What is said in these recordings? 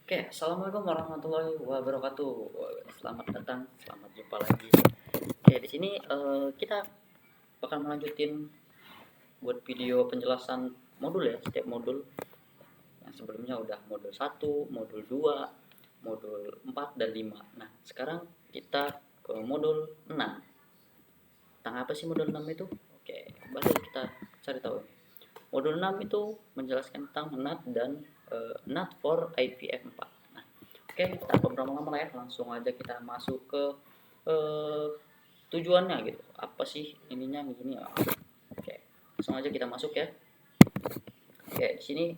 Assalamualaikum warahmatullahi wabarakatuh. Selamat datang, selamat jumpa lagi. Di sini kita bakal melanjutin buat video penjelasan modul ya, setiap modul. Yang sebelumnya udah modul 1, modul 2, modul 4 dan 5. Nah, sekarang kita ke modul 6. Tentang apa sih modul 6 itu? Baru kita cari tahu. Modul 6 itu menjelaskan tentang NAT dan NAT for IPv4. Tanpa berlama-lama lah ya, langsung aja kita masuk ke eh, tujuannya gitu. Apa sih ininya begini ya? Langsung aja kita masuk ya. Di sini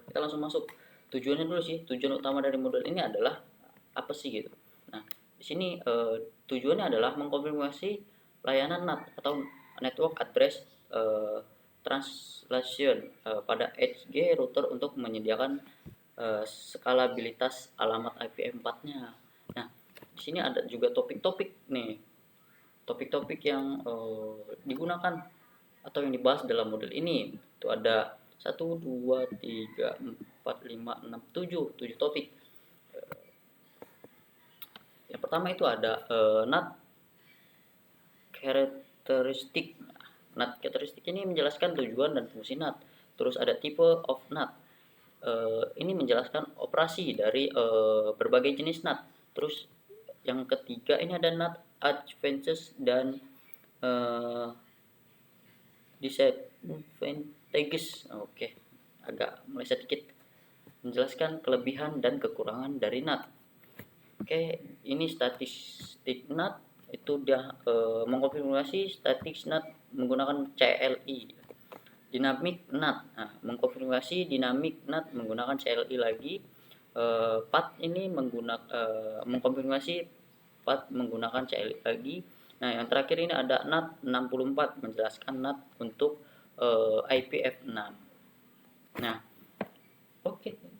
kita langsung masuk. Tujuannya dulu sih. Tujuan utama dari modul ini adalah apa sih gitu. Nah, di sini tujuannya adalah mengkonfirmasi layanan NAT atau Network Address Translation pada Edge router untuk menyediakan skalabilitas alamat IPv4-nya. Nah, di sini ada juga topik-topik nih. Topik-topik yang digunakan atau yang dibahas dalam modul ini. Itu ada 1 2 3 4 5 6 7 topik. Yang pertama itu ada NAT karakteristik. NAT karakteristik ini menjelaskan tujuan dan fungsi NAT. Terus ada type of NAT. Ini menjelaskan operasi dari berbagai jenis NAT. Terus yang ketiga ini ada NAT advantages dan disadvantages. Agak meleset dikit. Menjelaskan kelebihan dan kekurangan dari NAT. Ini statistik NAT itu dia mengkonfirmasi statik NAT menggunakan CLI. Dinamik NAT, mengkonfirmasi dinamik NAT menggunakan CLI lagi. PAT ini mengkonfirmasi PAT menggunakan CLI lagi. Nah, yang terakhir ini ada NAT 64 menjelaskan NAT untuk IPv6. Nah,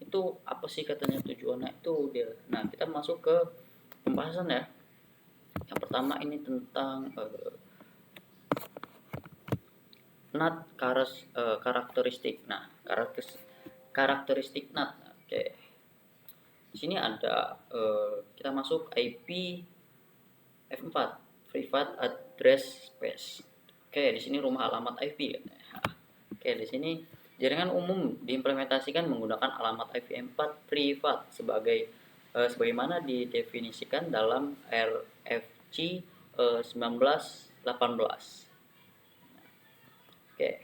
itu apa sih katanya tujuannya itu dia. Nah, kita masuk ke pembahasan ya. Yang pertama ini tentang NAT karakteristik. Nah, karakteristik NAT. Di sini ada kita masuk IP F4, Private Address Space. Di sini rumah alamat IP. Di sini jaringan umum diimplementasikan menggunakan alamat IP4 privat sebagaimana didefinisikan dalam RFC 1918. Di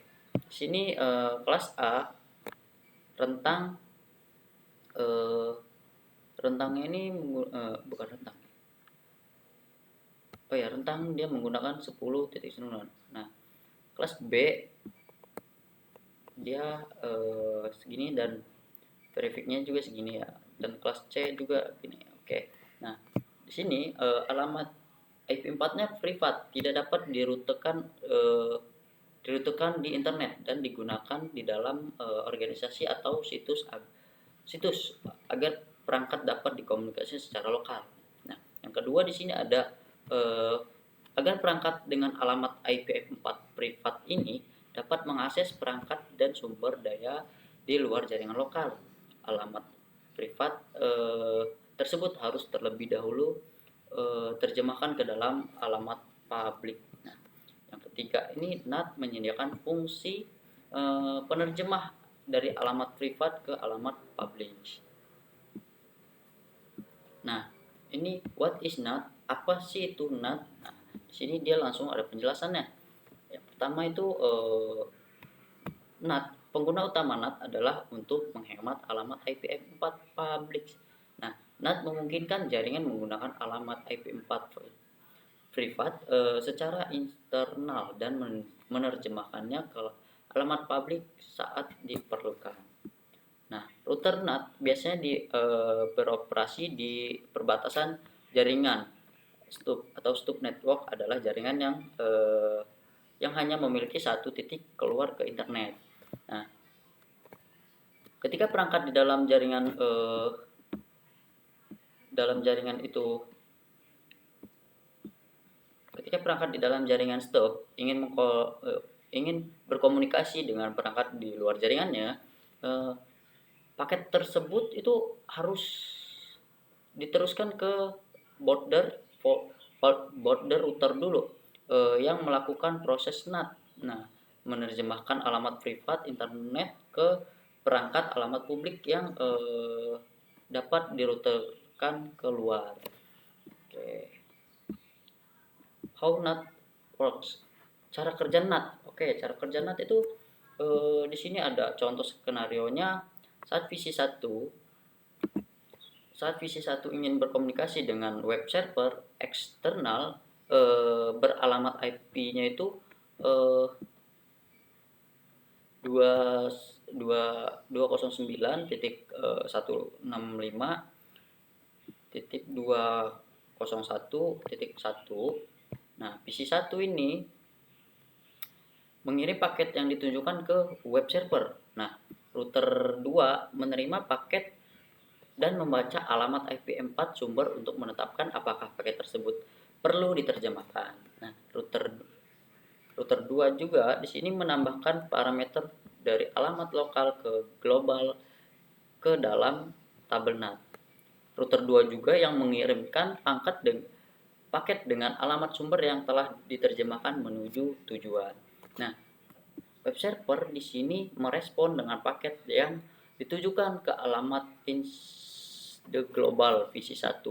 sini kelas A rentang rentangnya ini bukan rentang. Rentang dia menggunakan 10.9. Nah, kelas B dia segini dan verifiknya juga segini ya. Dan kelas C juga gini. Nah, di sini alamat IP4-nya privat, tidak dapat dirutekan di internet dan digunakan di dalam organisasi atau situs agar perangkat dapat dikomunikasi secara lokal. Nah, yang kedua di sini ada agar perangkat dengan alamat IPv4 privat ini dapat mengakses perangkat dan sumber daya di luar jaringan lokal. Alamat privat tersebut harus terlebih dahulu terjemahkan ke dalam alamat publik. Nah, yang ketiga ini NAT menyediakan fungsi penerjemah dari alamat privat ke alamat publik. Nah, ini what is NAT? Apa sih itu NAT? Nah, di sini dia langsung ada penjelasannya. Yang pertama itu NAT. Pengguna utama NAT adalah untuk menghemat alamat IPv4 publik. Nah, NAT memungkinkan jaringan menggunakan alamat IPv4 privat secara internal dan menerjemahkannya ke alamat publik saat diperlukan. Nah, router NAT biasanya beroperasi di perbatasan jaringan. Stub network adalah jaringan yang hanya memiliki satu titik keluar ke internet. Nah, ketika perangkat di dalam jaringan stub ingin berkomunikasi dengan perangkat di luar jaringannya, paket tersebut itu harus diteruskan ke border border router dulu, yang melakukan proses NAT. Nah, menerjemahkan alamat privat internet ke perangkat alamat publik yang dapat diruterkan keluar. Oke. How NAT works? Cara kerja NAT. Oke, cara kerja NAT itu di sini ada contoh skenarionya. Saat VC1 ingin berkomunikasi dengan web server eksternal, beralamat IP-nya itu 209.165.201.1. Nah, VC1 ini mengirim paket yang ditunjukkan ke web server. Nah, router 2 menerima paket dan membaca alamat IP4 sumber untuk menetapkan apakah paket tersebut perlu diterjemahkan. Nah, router 2 juga di sini menambahkan parameter dari alamat lokal ke global ke dalam tabel NAT. Router 2 juga yang mengirimkan paket dengan alamat sumber yang telah diterjemahkan menuju tujuan. Nah, web server di sini merespon dengan paket yang ditujukan ke alamat the global VC1.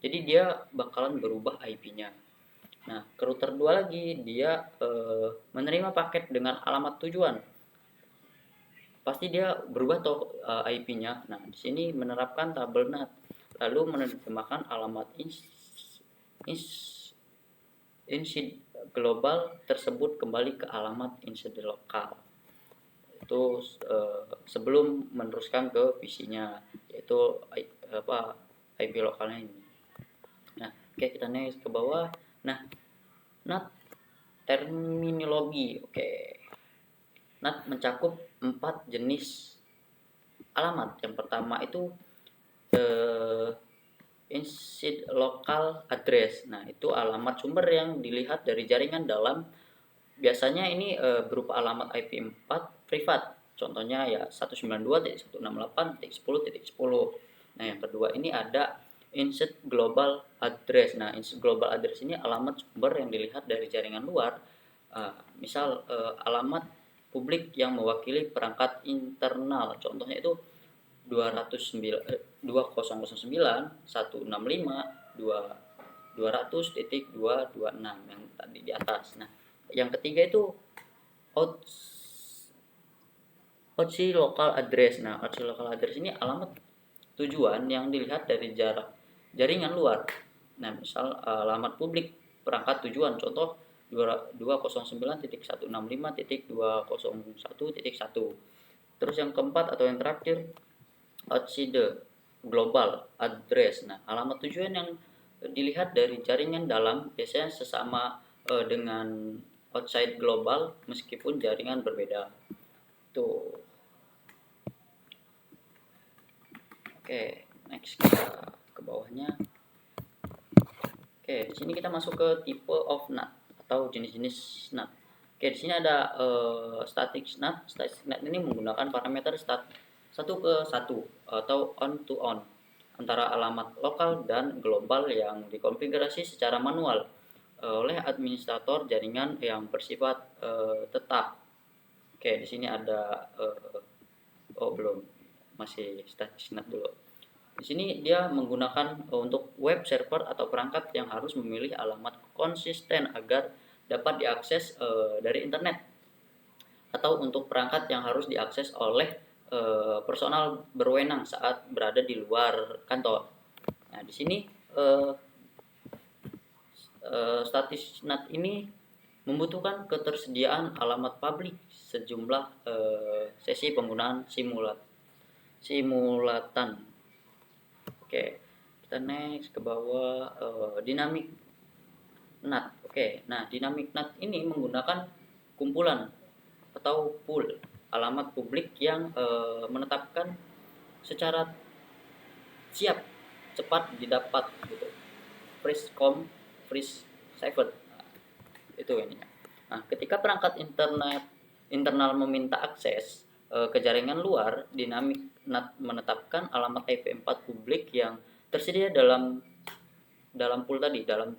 Jadi dia bakalan berubah IP-nya. Nah, ke router 2 lagi dia menerima paket dengan alamat tujuan. Pasti dia berubah IP-nya. Nah, di sini menerapkan tabel NAT, lalu menerjemahkan alamat insid global tersebut kembali ke alamat insid lokal. Itu sebelum meneruskan ke PC-nya, yaitu IP lokalnya ini. Nah, oke, kita next ke bawah. Nah, NAT terminologi. Oke. NAT mencakup 4 jenis alamat. Yang pertama itu insid local address. Nah, itu alamat sumber yang dilihat dari jaringan dalam. Biasanya ini berupa alamat IP4 privat. Contohnya ya 192.168.10.10. Nah, yang kedua ini ada insid global address. Nah, insid global address ini alamat sumber yang dilihat dari jaringan luar. Misal alamat publik yang mewakili perangkat internal. Contohnya itu 200.165.200.226 yang tadi di atas. Nah, yang ketiga itu OC local address. Nah, OC local address ini alamat tujuan yang dilihat dari jaringan luar. Nah, misal alamat publik perangkat tujuan, contoh 209.165.201.1. Terus yang keempat atau yang terakhir, outside global address. Nah, alamat tujuan yang dilihat dari jaringan dalam biasanya sesama dengan outside global meskipun jaringan berbeda. Tuh. Oke, next kita ke bawahnya. Oke, di sini kita masuk ke type of NAT atau jenis-jenis NAT. Oke, di sini ada static NAT. Static NAT ini menggunakan parameter 1:1 atau on to on antara alamat lokal dan global yang dikonfigurasi secara manual oleh administrator jaringan yang bersifat tetap. Oke, di sini ada belum, masih static NAT dulu. Di sini dia menggunakan untuk web server atau perangkat yang harus memilih alamat konsisten agar dapat diakses dari internet, atau untuk perangkat yang harus diakses oleh personal berwenang saat berada di luar kantor. Nah, di sini static NAT ini membutuhkan ketersediaan alamat publik sejumlah sesi penggunaan simulatan. Oke, kita next ke bawah dynamic NAT. Oke, nah dynamic NAT ini menggunakan kumpulan atau pool alamat publik yang menetapkan secara siap cepat didapat gitu. Freeze saved. Itu ini. Nah, ketika perangkat internal meminta akses, ke jaringan luar, dinamik NAT menetapkan alamat IP4 publik yang tersedia dalam pool tadi, dalam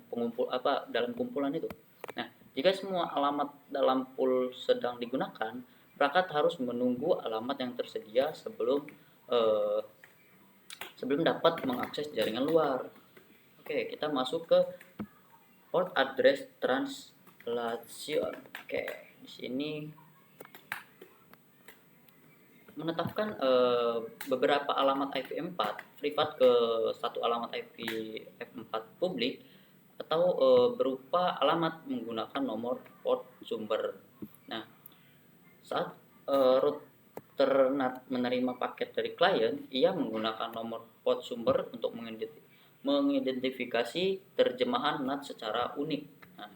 kumpulan itu. Nah, jika semua alamat dalam pool sedang digunakan, perangkat harus menunggu alamat yang tersedia sebelum dapat mengakses jaringan luar. Oke, kita masuk ke port address translation. Oke, di sini menetapkan beberapa alamat IP4 privat ke satu alamat IP4 publik atau berupa alamat menggunakan nomor port sumber. Nah, saat router NAT menerima paket dari klien, ia menggunakan nomor port sumber untuk mengidentifikasi terjemahan NAT secara unik. Nah,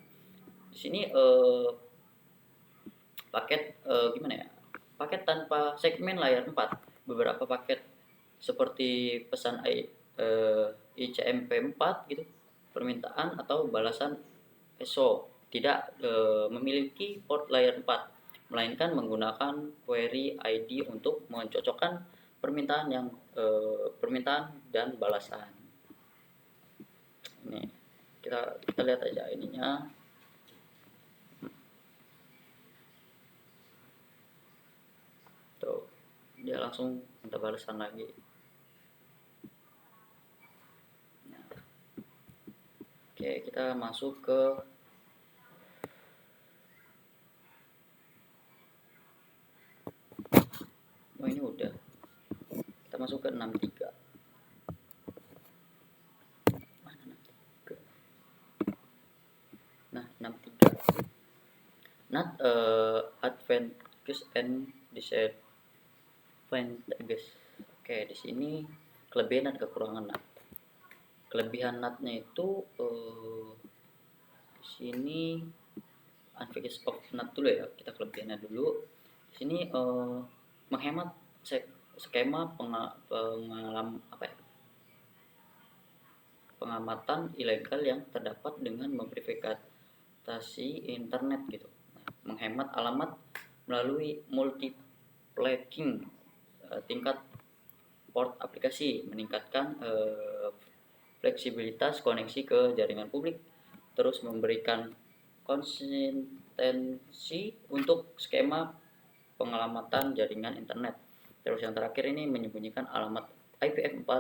di sini paket paket tanpa segmen layar 4. Beberapa paket seperti pesan ICMP4 gitu, permintaan atau balasan ESO tidak memiliki port layar 4, melainkan menggunakan query ID untuk mencocokkan permintaan dan balasan. Ini kita lihat aja ininya. Tuh, dia langsung minta balasan lagi. Nah, oke, kita masuk ke ini udah. Kita masuk ke 63. Mana 63? Nah, 63. NAT advantages and disadvantages. Oke, di sini kelebihan dan kekurangan NAT. Kelebihan NAT-nya itu di sini advantage of NAT dulu ya. Kita kelebihannya dulu. Di sini menghemat skema pengamatan ilegal yang terdapat dengan memverifikasi internet gitu. Menghemat alamat melalui multiplexing tingkat port aplikasi, meningkatkan fleksibilitas koneksi ke jaringan publik, terus memberikan konsistensi untuk skema pengelamatan jaringan internet. Terus yang terakhir ini menyembunyikan alamat IPv4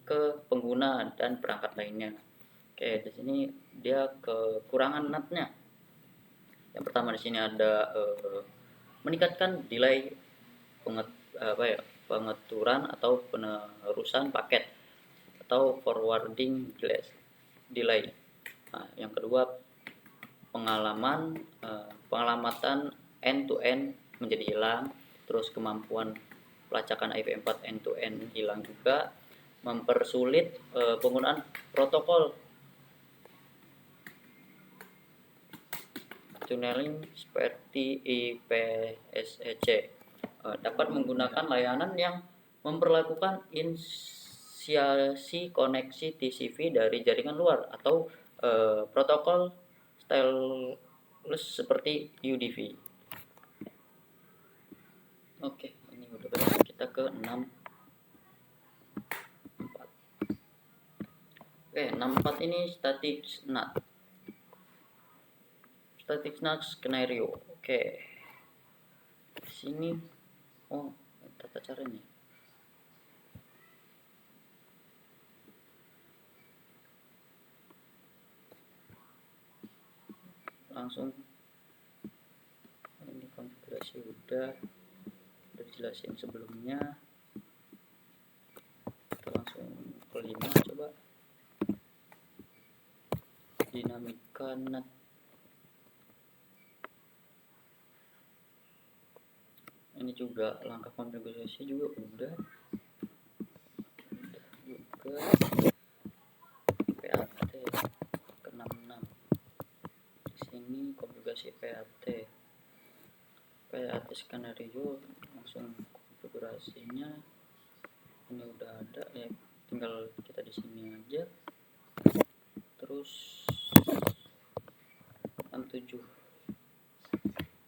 ke pengguna dan perangkat lainnya. Oke, di sini dia kekurangan NAT-nya. Yang pertama di sini ada meningkatkan delay pengaturan atau penerusan paket atau forwarding delay. Nah, yang kedua pengalamatan end to end menjadi hilang, terus kemampuan pelacakan IPv4 end to end hilang juga, mempersulit penggunaan protokol tunneling seperti IPSC. Dapat menggunakan layanan yang memperlakukan inisiasi koneksi TCP dari jaringan luar atau protokol stateless seperti UDP. Oke, ini udah beres. Kita ke 64. Oke, 64 ini static NAT. Static NAT skenario. Oke. Di sini tata caranya. Langsung ini konfigurasi udah dijelasin sebelumnya. Kita langsung ke 5 coba. Dinamika NAT. Ini juga langkah konfigurasi juga udah juga PAT ke 66. Di sini konfigurasi PAT skenario, langsung konfigurasinya ini udah ada ya, tinggal kita di sini aja. Terus 67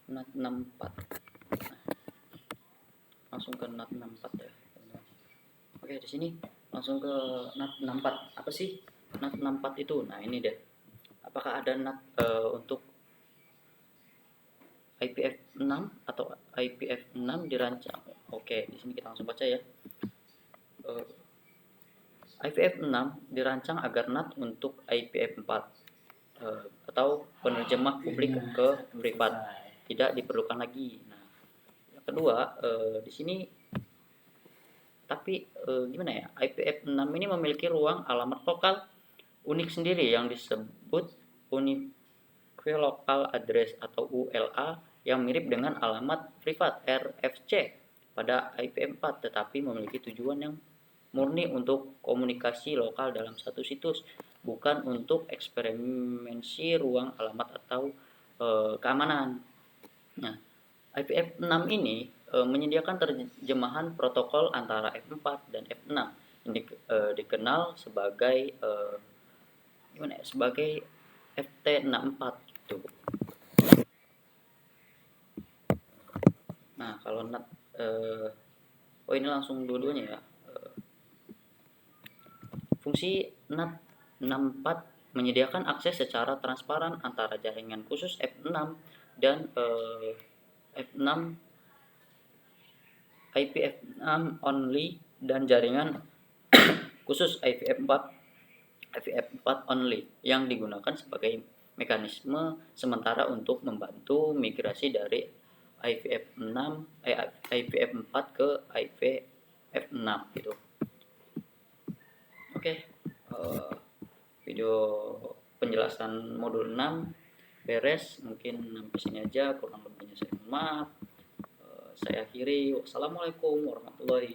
NAT 64. Langsung ke NAT 64 ya. Oke, di sini langsung ke NAT 64. Apa sih NAT 64 itu? Nah, ini deh. Apakah ada NAT untuk IPv6 atau IPv6 dirancang? Oke, di sini kita langsung baca ya. IPv6 dirancang agar NAT untuk IPv4 atau penerjemah publik ke privat tidak diperlukan lagi. Nah, yang kedua di sini tapi gimana ya? IPv6 ini memiliki ruang alamat lokal unik sendiri yang disebut Unique Local Address atau ULA yang mirip dengan alamat privat RFC pada IPv4 tetapi memiliki tujuan yang murni untuk komunikasi lokal dalam satu situs, bukan untuk eksperimentasi ruang alamat atau keamanan. Nah, IPv6 ini menyediakan terjemahan protokol antara F4 dan F6 yang dikenal sebagai sebagai FT64 gitu. Nah, kalau NAT ini langsung dua-duanya ya. Fungsi NAT 64 menyediakan akses secara transparan antara jaringan khusus F6 dan F6 IPv6 only dan jaringan khusus IPv4 only yang digunakan sebagai mekanisme sementara untuk membantu migrasi dari IPv4 ke IPv6 gitu. Oke, video penjelasan modul 6 beres, mungkin sampai sini aja, kurang lebihnya saya mohon maaf. Saya akhiri. Wassalamualaikum warahmatullahi